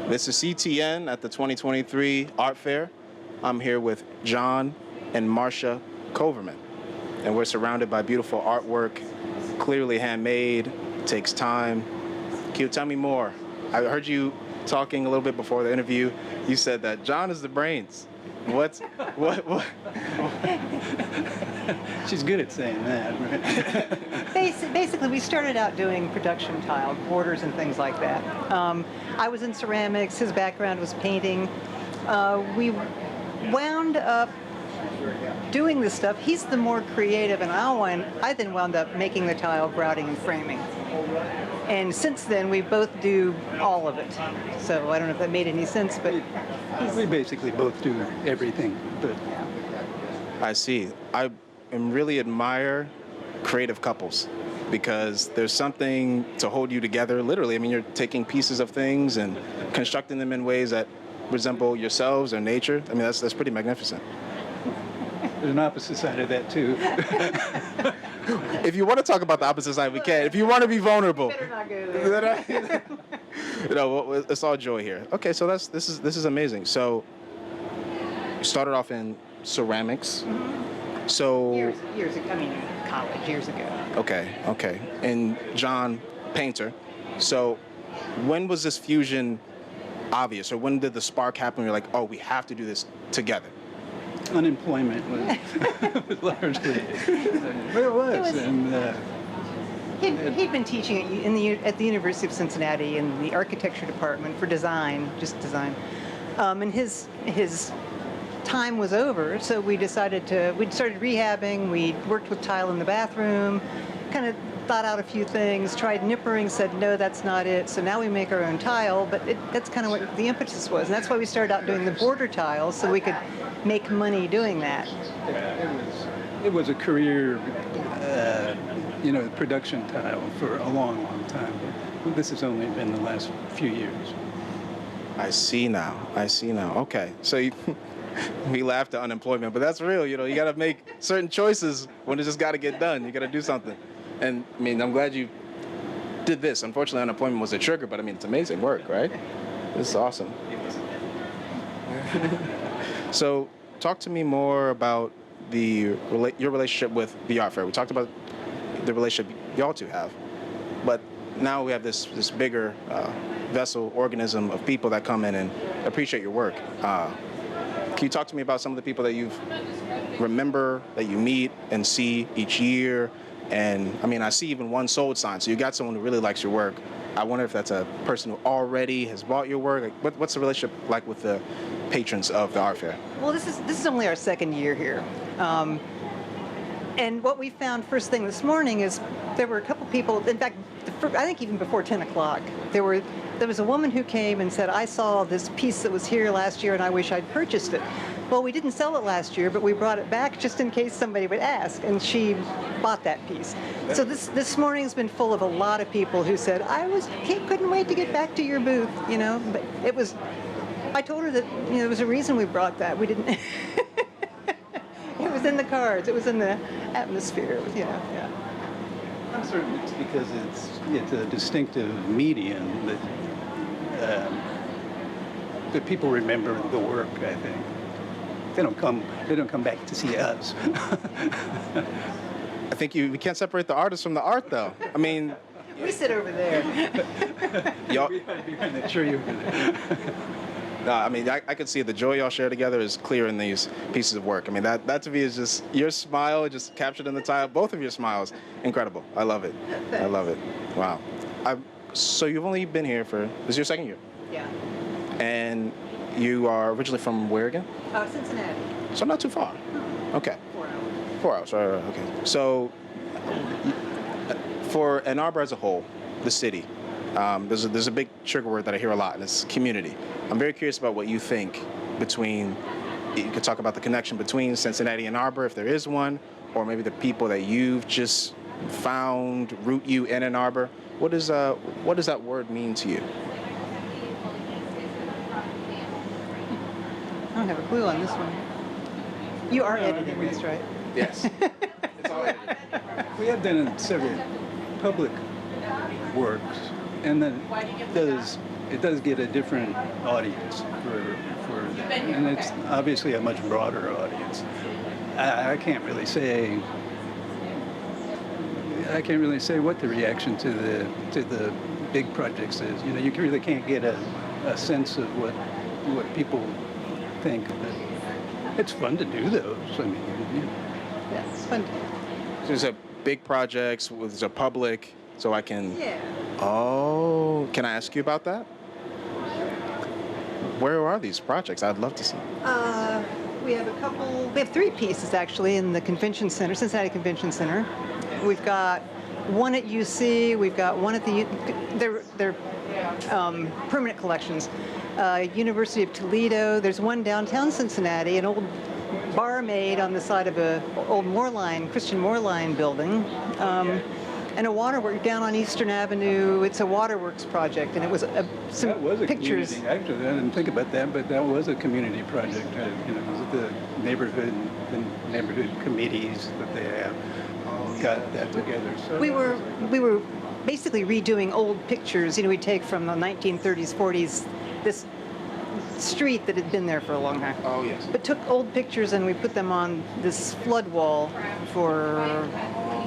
This is CTN at the 2023 Art Fair. I'm here with John and Marcia Coverman, and we're surrounded by beautiful artwork, clearly handmade, takes time. Can you tell me more? I heard you talking a little bit before the interview. You said that John is the brains. What? She's good at saying that, right? Basically, we started out doing production tile, borders and things like that. I was in ceramics, his background was painting. We wound up doing this stuff. He's the more creative, and I then wound up making the tile, grouting, and framing. And since then, we both do all of it. So I don't know if that made any sense, but we basically both do everything. But I see. I really admire creative couples because there's something to hold you together, literally. I mean, you're taking pieces of things and constructing them in ways that resemble yourselves or nature. I mean, that's pretty magnificent. There's an opposite side of that, too. If you want to talk about the opposite side, we can. If you want to be vulnerable. better not go there. It's all joy here. Okay, so this is amazing. So you started off in ceramics. Mm-hmm. So years ago. I mean, college years ago. Okay. And John, painter. So when was this fusion obvious, or when did the spark happen? You're like, oh, we have to do this together. Unemployment was largely where it was. And he'd been teaching at the University of Cincinnati in the architecture department for design, just design. And his time was over, so we'd started rehabbing. We worked with tile in the bathroom, kind of thought out a few things, tried nippering, said, no, that's not it. So now we make our own tile, but that's kind of what the impetus was. And that's why we started out doing the border tiles, so we could make money doing that. It was a career, production tile for a long, long time. But this has only been the last few years. I see now. Okay, so we laughed at unemployment, but that's real. You got to make certain choices when it just got to get done. You got to do something. And I mean, I'm glad you did this. Unfortunately, unemployment was a trigger, but I mean, it's amazing work, right? This is awesome. So, talk to me more about your relationship with the art fair. We talked about the relationship y'all two have, but now we have this bigger vessel organism of people that come in and appreciate your work. Can you talk to me about some of the people that you remember, that you meet and see each year? And I mean, I see even one sold sign, so you got someone who really likes your work. I wonder if that's a person who already has bought your work. Like, what's the relationship like with the patrons of the art fair? Well, this is only our second year here. And what we found first thing this morning is there were a couple people, in fact, I think even before 10 o'clock, there was a woman who came and said, I saw this piece that was here last year and I wish I'd purchased it. Well, we didn't sell it last year, but we brought it back just in case somebody would ask, and she bought that piece. So this morning's been full of a lot of people who said, couldn't wait to get back to your booth, but it was, I told her that, there was a reason we brought that. We didn't, it was in the cards, it was in the atmosphere, it was, yeah. I'm certain it's because it's a distinctive medium that people remember the work, I think. They don't come back to see us. I think we can't separate the artist from the art, though. I mean, we sit over there. Y'all, behind that tree over there. No, I mean, I could see the joy y'all share together is clear in these pieces of work. I mean, that to me is just your smile, just captured in the tile. Both of your smiles, incredible. I love it. I love it. Wow. So you've only been here this is your second year? Yeah. And you are originally from where again? Cincinnati. So not too far. Okay. 4 hours. 4 hours, right. Okay. So for Ann Arbor as a whole, the city, there's a big trigger word that I hear a lot, and it's community. I'm very curious about what you think you could talk about the connection between Cincinnati and Ann Arbor, if there is one, or maybe the people that you've just found root you in Ann Arbor. What does that word mean to you? I don't have a clue on this one. You are editing this, right? Yes. It's all edited. We have done several public works, and then there's it does get a different audience and it's obviously a much broader audience. I can't really say what the reaction to the big projects is. You know, you really can't get a sense of what people think. But it's fun to do those. I mean, you know. Yeah, it's fun. There's a big projects with the public, so I can. Yeah. Oh, can I ask you about that? Where are these projects? I'd love to see. We have we have 3 pieces actually in the convention center, Cincinnati Convention Center. We've got one at UC, we've got one at they're permanent collections. University of Toledo, there's one downtown Cincinnati, an old barmaid on the side of a old Christian Moorline building. And a waterwork down on Eastern Avenue. It's a waterworks project, and it was some that was a pictures. Community. Actually, I didn't think about that, but that was a community project. You know, it was the neighborhood committees that they have got that together. So We were basically redoing old pictures. You know, we take from the 1930s, 40s, this street that had been there for a long time. Oh yes. But took old pictures and we put them on this flood wall for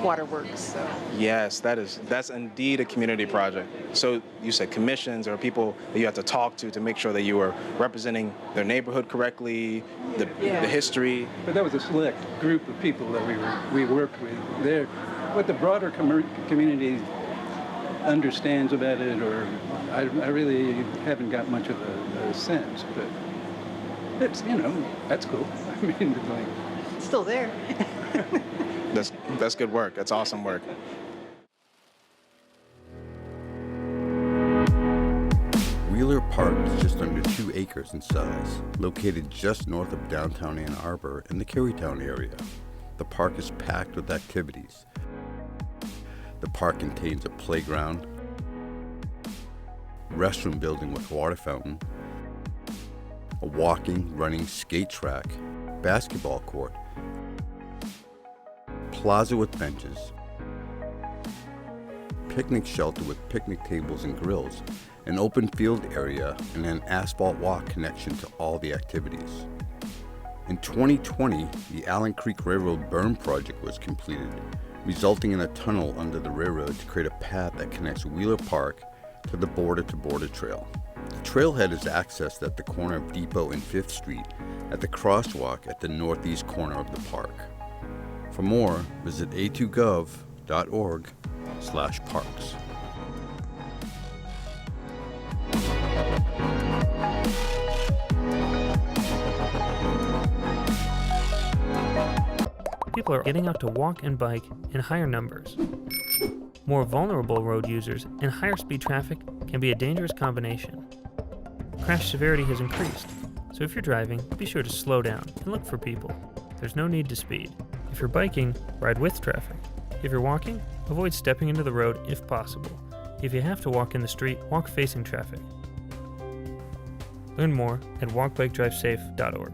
waterworks. So. Yes, that's indeed a community project. So you said commissions or people that you have to talk to make sure that you are representing their neighborhood correctly, the history. But that was a select group of people that we worked with there. What the broader community understands about it, or I really haven't got much of a sense, but it's, you know, that's cool. I mean, it's like, It's still there. That's good work. That's awesome work. Wheeler Park is just under 2 acres in size, located just north of downtown Ann Arbor in the Carytown area. The park is packed with activities. The park contains a playground, restroom building with water fountain, a walking, running skate track, basketball court, plaza with benches, picnic shelter with picnic tables and grills, an open field area, and an asphalt walk connection to all the activities. In 2020, the Allen Creek Railroad berm project was completed, resulting in a tunnel under the railroad to create a path that connects Wheeler Park to the Border to Border Trail. The trailhead is accessed at the corner of Depot and 5th Street at the crosswalk at the northeast corner of the park. For more, visit a2gov.org/parks. People are getting out to walk and bike in higher numbers. More vulnerable road users and higher speed traffic can be a dangerous combination. Crash severity has increased, so if you're driving, be sure to slow down and look for people. There's no need to speed. If you're biking, ride with traffic. If you're walking, avoid stepping into the road if possible. If you have to walk in the street, walk facing traffic. Learn more at walkbikedrivesafe.org.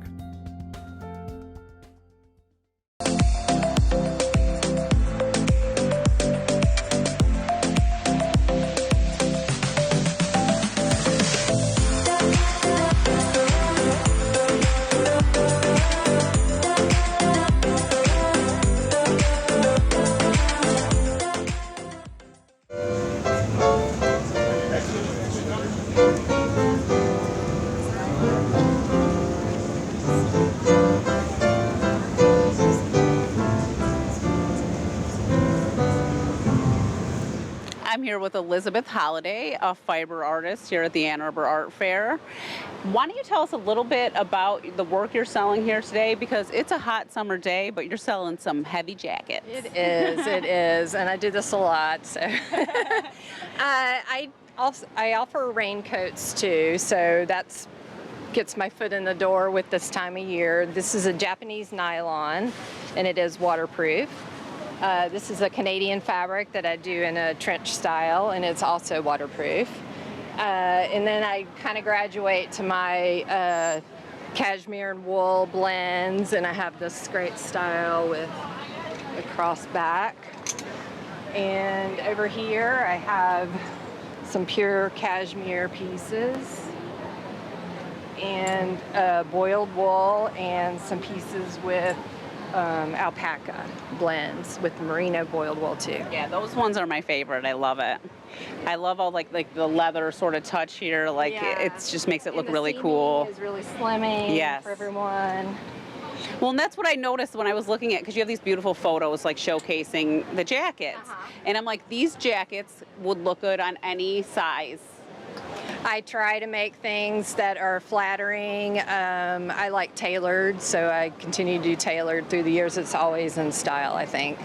I'm here with Elizabeth Holliday, a fiber artist here at the Ann Arbor Art Fair. Why don't you tell us a little bit about the work you're selling here today, because it's a hot summer day, but you're selling some heavy jackets. It is, and I do this a lot. So I offer raincoats too, so that's gets my foot in the door with this time of year. This is a Japanese nylon, and it is waterproof. This is a Canadian fabric that I do in a trench style, and it's also waterproof. And then I kind of graduate to my cashmere and wool blends, and I have this great style with a cross back. And over here I have some pure cashmere pieces, and boiled wool, and some pieces with alpaca blends with merino boiled wool too. Yeah, those ones are my favorite. I love it. I love all like the leather sort of touch here. Like it just makes it look really cool. Is really slimming Yes. for everyone. Well, and that's what I noticed when I was looking at, because you have these beautiful photos like showcasing the jackets. And I'm like, these jackets would look good on any size. I try to make things that are flattering. I like tailored, so I continue to do tailored through the years. It's always in style, I think.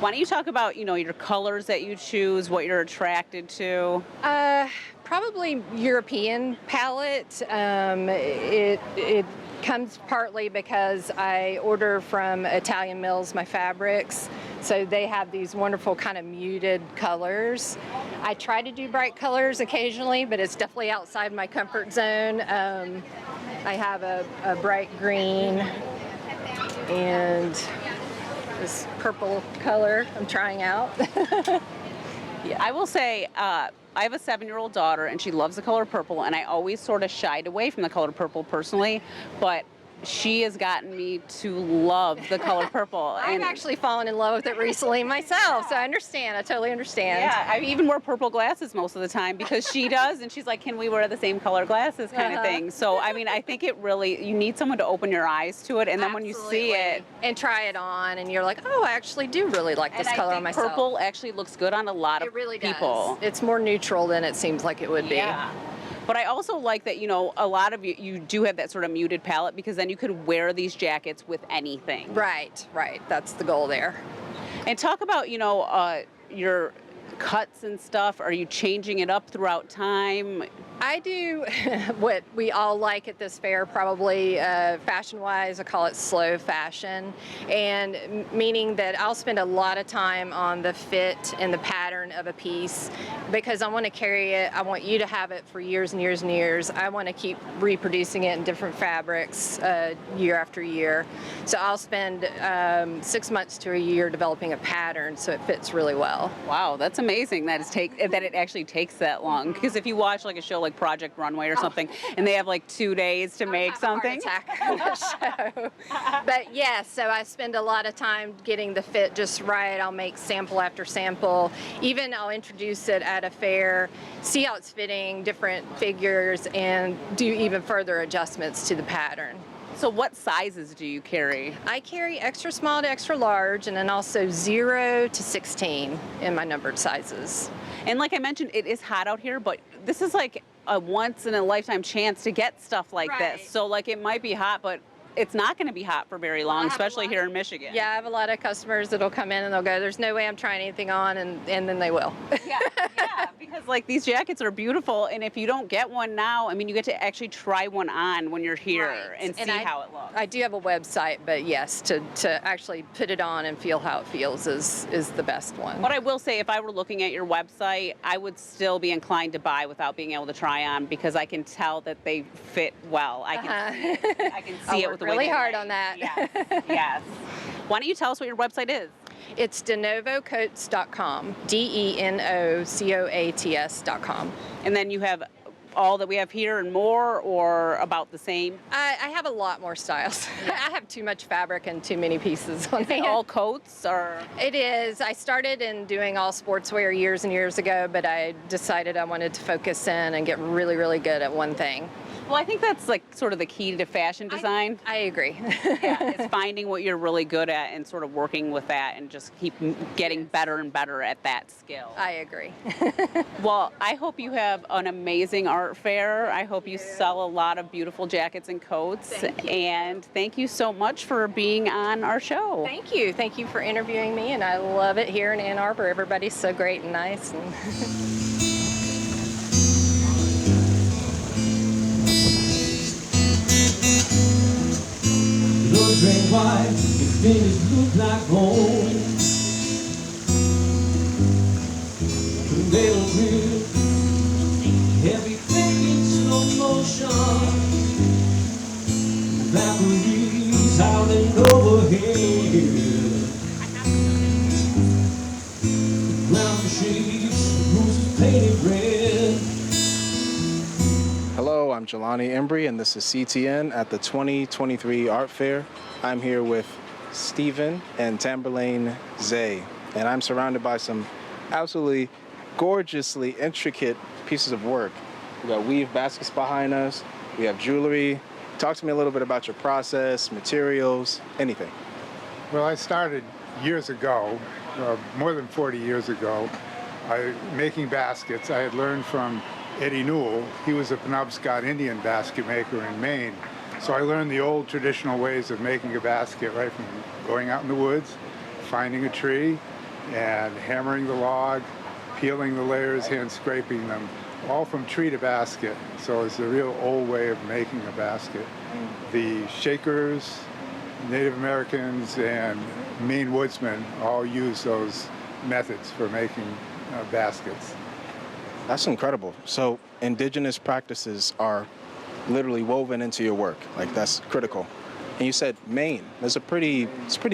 Why don't you talk about, your colors that you choose, what you're attracted to? Probably European palette. It comes partly because I order from Italian mills my fabrics, so they have these wonderful kind of muted colors. I try to do bright colors occasionally, but it's definitely outside my comfort zone. I have a bright green and this purple color I'm trying out. Yeah. I will say, I have a 7-year-old daughter, and she loves the color purple, and I always sort of shied away from the color purple personally, but she has gotten me to love the color purple. I've actually fallen in love with it recently myself, so I understand. I totally understand. Yeah, I even wear purple glasses most of the time because she does, and she's like, can we wear the same color glasses kind of thing. So, I mean, I think it really, you need someone to open your eyes to it, and then when you see it. And try it on, and you're like, oh, I actually do really like this color on myself. Purple actually looks good on a lot of It really people. does. It's more neutral than it seems like it would be. Yeah. But I also like that, a lot of you do have that sort of muted palette, because then you could wear these jackets with anything. Right. That's the goal there. And talk about, your cuts and stuff. Are you changing it up throughout time? I do what we all like at this fair, probably fashion-wise, I call it slow fashion, and meaning that I'll spend a lot of time on the fit and the pattern of a piece because I want to carry it. I want you to have it for years and years and years. I want to keep reproducing it in different fabrics year after year. So I'll spend 6 months to a year developing a pattern so it fits really well. Wow, that's amazing that it actually takes that long. Because if you watch like a show like Project Runway or something, and they have like 2 days to make something. Heart attack on the show. But yes, so I spend a lot of time getting the fit just right. I'll make sample after sample. Even I'll introduce it at a fair, see how it's fitting, different figures, and do even further adjustments to the pattern. So what sizes do you carry? I carry extra small to extra large, and then also 0 to 16 in my numbered sizes. And like I mentioned, it is hot out here, but this is like a once in a lifetime chance to get stuff like this. So like it might be hot, but it's not going to be hot for very long, especially here in Michigan. Yeah, I have a lot of customers that'll come in and they'll go, there's no way I'm trying anything on, and then they will. Yeah, because like these jackets are beautiful, and if you don't get one now, I mean, you get to actually try one on when you're here and see how it looks. I do have a website, but yes, to actually put it on and feel how it feels is the best one. But I will say, if I were looking at your website, I would still be inclined to buy without being able to try on, because I can tell that they fit well. I can see it with the way really they hard lay. on that. Yes. Why don't you tell us what your website is? It's denovocoats.com, DENOCOATS.com. And then you have all that we have here and more, or about the same? I have a lot more styles. I have too much fabric and too many pieces on me. All coats, or? It is. I started in doing all sportswear years and years ago, but I decided I wanted to focus in and get really, really good at one thing. Well, I think that's like sort of the key to fashion design. I agree. Yeah, it's finding what you're really good at and sort of working with that and just keep getting better and better at that skill. I agree. Well, I hope you have an amazing art fair. I hope you sell a lot of beautiful jackets and coats. Thank you. And thank you so much for being on our show. Thank you. Thank you for interviewing me, and I love it here in Ann Arbor. Everybody's so great and nice. Drink white, your fingers look like gold. They don't feel everything in slow motion. Valkyries howling overhead. Ground shakes, bruises painted red. I'm Jelani Embry, and this is CTN at the 2023 Art Fair. I'm here with Stephen and Tamberlane Zay, and I'm surrounded by some absolutely gorgeously intricate pieces of work. We got weave baskets behind us. We have jewelry. Talk to me a little bit about your process, materials, anything. Well, I started years ago, more than 40 years ago, making baskets. I had learned from Eddie Newell. He was a Penobscot Indian basket maker in Maine. So I learned the old traditional ways of making a basket, right from going out in the woods, finding a tree, and hammering the log, peeling the layers, hand scraping them, all from tree to basket. So it's a real old way of making a basket. The Shakers, Native Americans, and Maine woodsmen all use those methods for making baskets. That's incredible. So indigenous practices are literally woven into your work. Like, that's critical. And you said Maine. It's pretty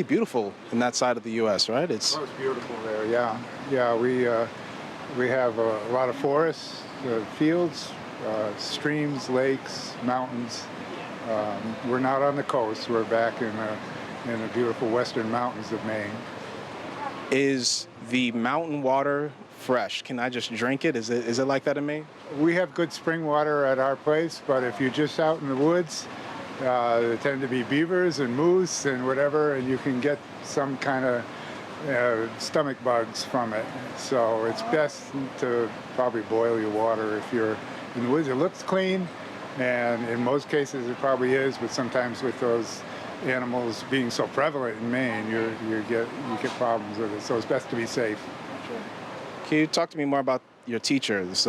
beautiful in that side of the U.S., right? It's beautiful there. Yeah, yeah. We have a lot of forests, fields, streams, lakes, mountains. We're not on the coast. We're back in the beautiful western mountains of Maine. Is the mountain water fresh? Can I just drink it? Is it like that in Maine? We have good spring water at our place, but if you're just out in the woods, there tend to be beavers and moose and whatever, and you can get some kind of stomach bugs from it. So it's best to probably boil your water if you're in the woods. It looks clean, and in most cases it probably is, but sometimes with those animals being so prevalent in Maine, you get problems with it. So it's best to be safe. Can you talk to me more about your teacher, this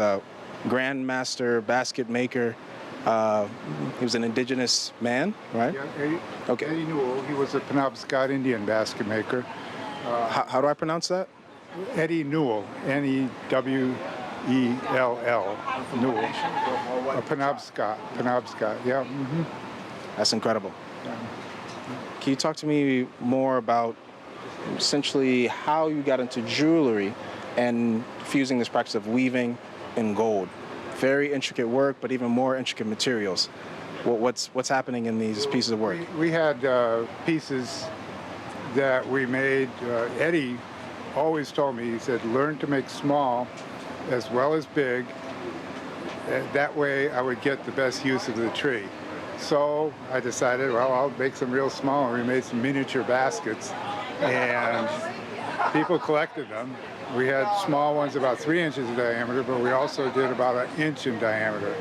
grandmaster basket maker? He was an indigenous man, right? Yeah, Eddie Newell. He was a Penobscot Indian basket maker. How do I pronounce that? Eddie Newell, Newell, Newell. Penobscot, yeah. Mm-hmm. That's incredible. Can you talk to me more about essentially how you got into jewelry and fusing this practice of weaving in gold? Very intricate work, but even more intricate materials. What's happening in these pieces of work? We had pieces that we made. Eddie always told me, he said, learn to make small as well as big. That way I would get the best use of the tree. So I decided, well, I'll make some real small. We made some miniature baskets, and people collected them. We had small ones about 3 inches in diameter, but we also did about 1 inch in diameter.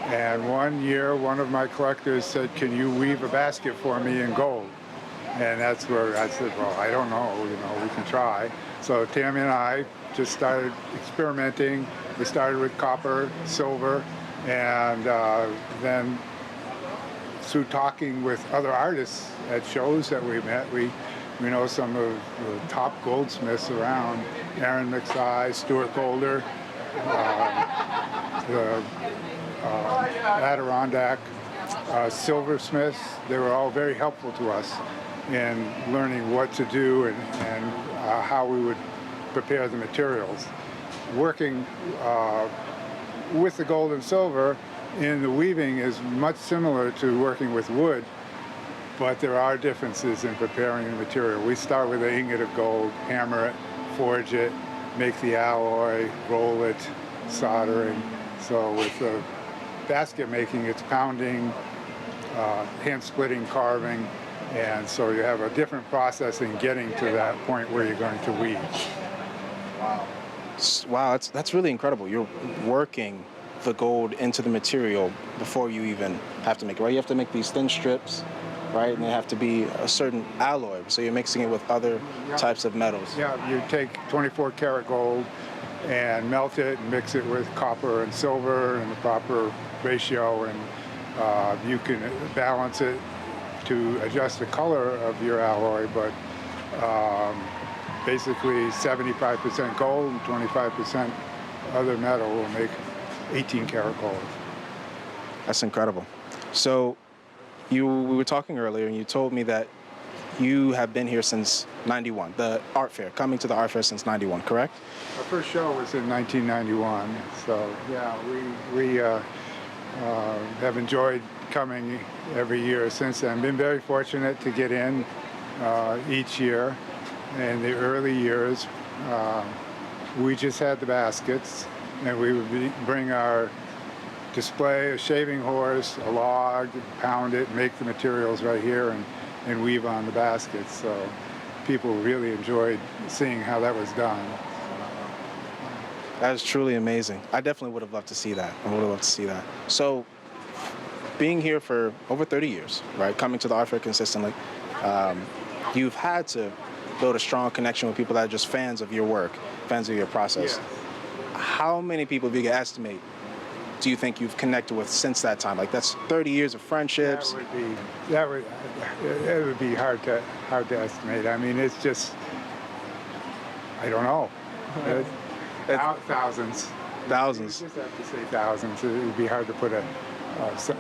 And one year, one of my collectors said, can you weave a basket for me in gold? And that's where I said, well, I don't know, we can try. So Tammy and I just started experimenting. We started with copper, silver, and then through talking with other artists at shows that we met, we know some of the top goldsmiths around, Aaron McSye, Stuart Golder, the Adirondack, silversmiths. They were all very helpful to us in learning what to do and how we would prepare the materials. Working with the gold and silver in the weaving is much similar to working with wood, but there are differences in preparing the material. We start with an ingot of gold, hammer it, forge it, make the alloy, roll it, soldering. So with the basket making, it's pounding, hand splitting, carving, and so you have a different process in getting to that point where you're going to weave. Wow, that's really incredible. You're working the gold into the material before you even have to make it, right? You have to make these thin strips, right? And they have to be a certain alloy. So you're mixing it with other types of metals. Yeah, you take 24 karat gold and melt it and mix it with copper and silver in the proper ratio, and you can balance it to adjust the color of your alloy, but basically 75% gold and 25% other metal will make 18 karat gold. That's incredible. So we were talking earlier, and you told me that you have been here since '91, the art fair, coming to the art fair since '91, correct? Our first show was in 1991, so yeah, we have enjoyed coming every year since then. Been very fortunate to get in each year. In the early years, we just had the baskets, and we would bring our display, a shaving horse, a log, pound it, make the materials right here, and weave on the baskets. So people really enjoyed seeing how that was done. That is truly amazing. I definitely would have loved to see that. I would have loved to see that. So, being here for over 30 years, right, coming to the art fair consistently, you've had to build a strong connection with people that are just fans of your work, fans of your process. Yes. How many people, if you could estimate, do you think you've connected with since that time? Like, that's 30 years of friendships. It would be hard to estimate. I mean, it's just, I don't know. Thousands. Thousands. You just have to say thousands. It would be hard to put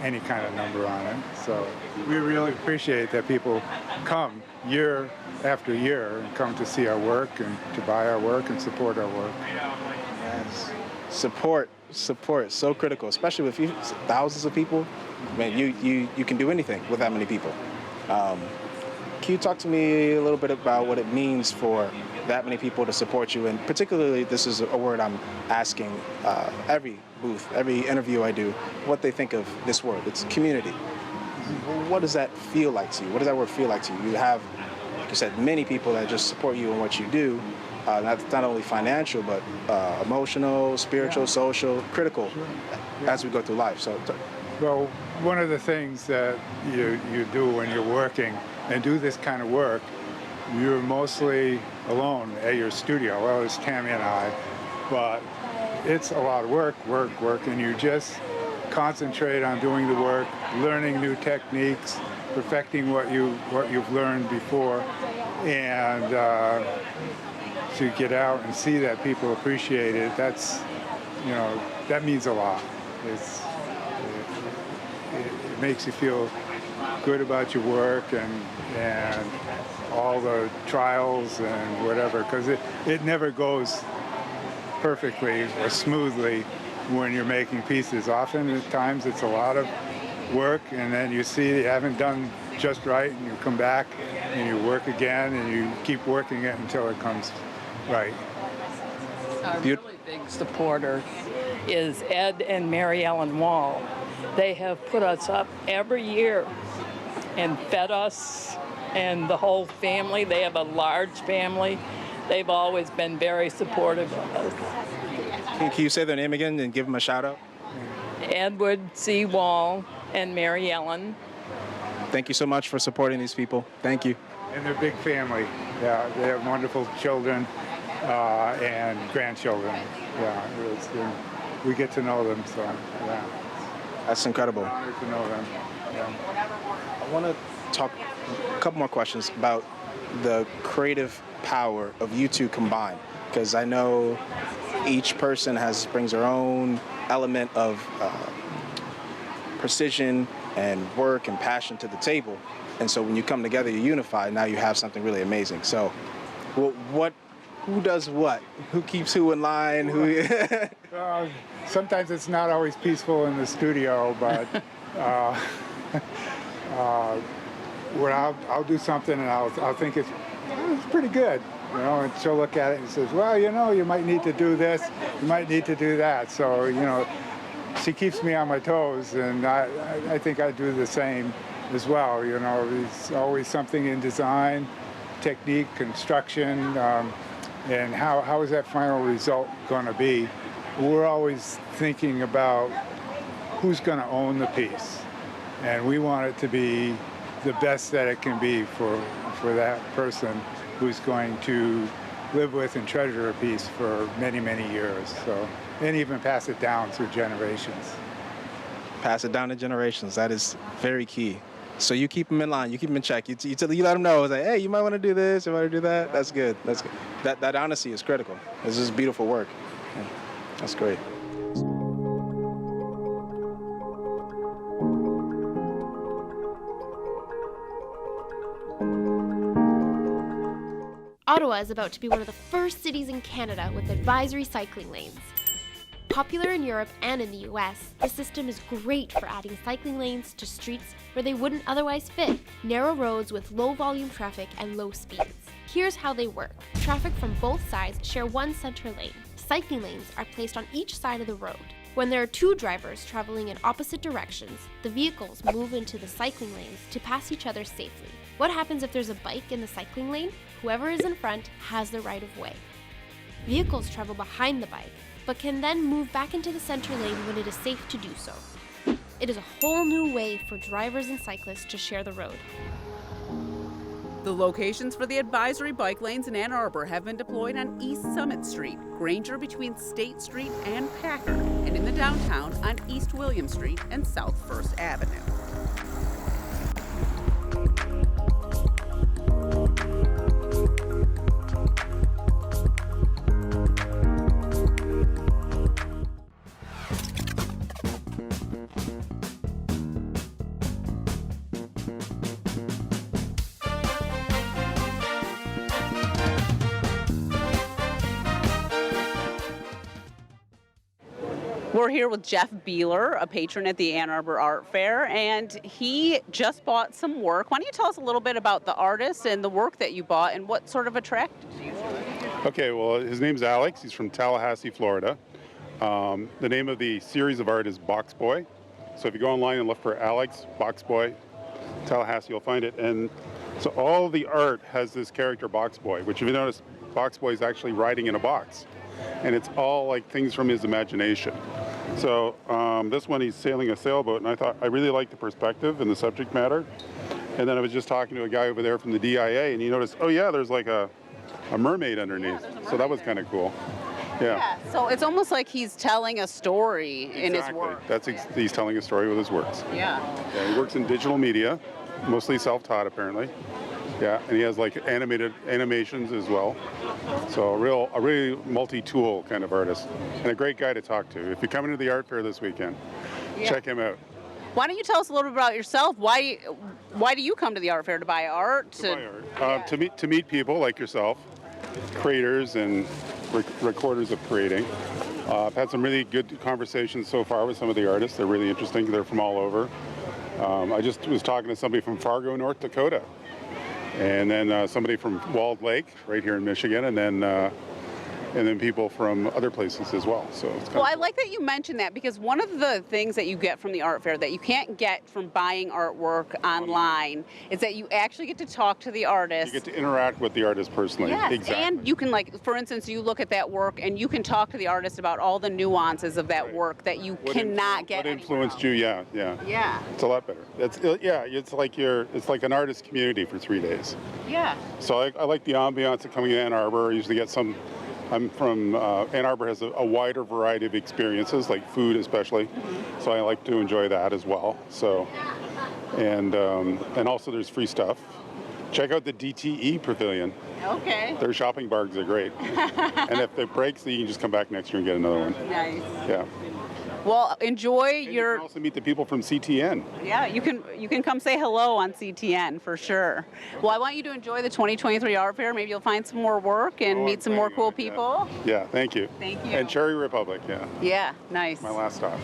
any kind of number on it. So we really appreciate that people come year after year and come to see our work and to buy our work and support our work. Yes. Support, so critical, especially with thousands of people. Man, you can do anything with that many people. Can you talk to me a little bit about what it means for that many people to support you? And particularly, this is a word I'm asking every booth, every interview I do, what they think of this word. It's community. What does that feel like to you? What does that word feel like to you? You have, like you said, many people that just support you in what you do. Not only financial, but emotional, spiritual, social, critical as we go through life. So, well, one of the things that you do when you're working and do this kind of work, you're mostly alone at your studio. Well, it's Tammy and I, but it's a lot of work, and you just concentrate on doing the work, learning new techniques, perfecting what you've learned before, and to get out and see that people appreciate it, that's, that means a lot. It makes you feel good about your work and all the trials and whatever, because it never goes perfectly or smoothly when you're making pieces. Often at times it's a lot of work, and then you see you haven't done just right, and you come back and you work again and you keep working it until it comes right. A really big supporter is Ed and Mary Ellen Wall. They have put us up every year and fed us and the whole family. They have a large family. They've always been very supportive of us. Can you say their name again and give them a shout out? Edward C. Wall and Mary Ellen. Thank you so much for supporting these people. Thank you. And they're a big family. Yeah, they have wonderful children and grandchildren. Yeah, we get to know them, so yeah. That's incredible. It's an honor to know them. Yeah. I want to talk a couple more questions about the creative power of you two combined, because I know each person brings their own element of precision and work and passion to the table, and so when you come together, you unify. Now you have something really amazing. So, who does what? Who keeps who in line? Who? Sometimes it's not always peaceful in the studio, but when I'll do something and I'll think it's pretty good, and she'll look at it and says, well, you might need to do this, you might need to do that. So, she keeps me on my toes, and I think I do the same as well. There's always something in design, technique, construction, and how is that final result going to be? We're always thinking about who's going to own the piece, and we want it to be the best that it can be for that person who's going to live with and treasure a piece for many, many years. So, and even pass it down through generations. Pass it down to generations. That is very key. So you keep them in line, you keep them in check. You let them know, it's like, hey, you might want to do this, you might want to do that. That's good. That's good. That honesty is critical. This is beautiful work. Yeah. That's great. Ottawa is about to be one of the first cities in Canada with advisory cycling lanes. Popular in Europe and in the US, the system is great for adding cycling lanes to streets where they wouldn't otherwise fit, narrow roads with low volume traffic and low speeds. Here's how they work. Traffic from both sides share one center lane. Cycling lanes are placed on each side of the road. When there are two drivers traveling in opposite directions, the vehicles move into the cycling lanes to pass each other safely. What happens if there's a bike in the cycling lane? Whoever is in front has the right of way. Vehicles travel behind the bike, but can then move back into the center lane when it is safe to do so. It is a whole new way for drivers and cyclists to share the road. The locations for the advisory bike lanes in Ann Arbor have been deployed on East Summit Street, Granger between State Street and Packer, and in the downtown on East William Street and South First Avenue. We're here with Jeff Beeler, a patron at the Ann Arbor Art Fair, and he just bought some work. Why don't you tell us a little bit about the artist and the work that you bought and what sort of attracted you? Okay, well, his name's Alex. He's from Tallahassee, Florida. The name of the series of art is Box Boy. So if you go online and look for Alex, Box Boy, Tallahassee, you'll find it. And so all the art has this character Box Boy, which if you notice, Box Boy is actually riding in a box. And it's all like things from his imagination. So this one, he's sailing a sailboat, and I thought I really liked the perspective and the subject matter. And then I was just talking to a guy over there from the DIA, and he noticed, oh yeah, there's like a mermaid underneath. So that was kind of cool. Yeah. So it's almost like he's telling a story in his work. He's telling a story with his works. Yeah. He works in digital media, mostly self-taught apparently. Yeah, and he has like animations as well. So a really multi-tool kind of artist, and a great guy to talk to. If you're coming to the art fair this weekend, check him out. Why don't you tell us a little bit about yourself? Why do you come to the art fair? To buy art? To meet people like yourself, creators and recorders of creating. I've had some really good conversations so far with some of the artists. They're really interesting. They're from all over. I just was talking to somebody from Fargo, North Dakota. And then somebody from Walled Lake, right here in Michigan, and then people from other places as well. So it's I like that you mentioned that, because one of the things that you get from the art fair that you can't get from buying artwork online is that you actually get to talk to the artist. You get to interact with the artist personally. Yes, exactly. And you can, like, for instance, you look at that work and you can talk to the artist about all the nuances of that work that you cannot get. What influenced you? Yeah. It's a lot better. It's like an artist community for 3 days. Yeah. So I like the ambiance of coming to Ann Arbor. I usually get I'm from, Ann Arbor has a wider variety of experiences, like food especially, so I like to enjoy that as well. So, and also there's free stuff. Check out the DTE Pavilion. Okay. Their shopping bags are great. And if it breaks, then you can just come back next year and get another one. Nice. Yeah. Well, enjoy You can also meet the people from CTN. Yeah, you can come say hello on CTN for sure. Well, I want you to enjoy the 2023 Art Fair. Maybe you'll find some more work and meet some more cool people. Yeah, thank you. Thank you. And Cherry Republic, yeah. Yeah, nice. My last stop.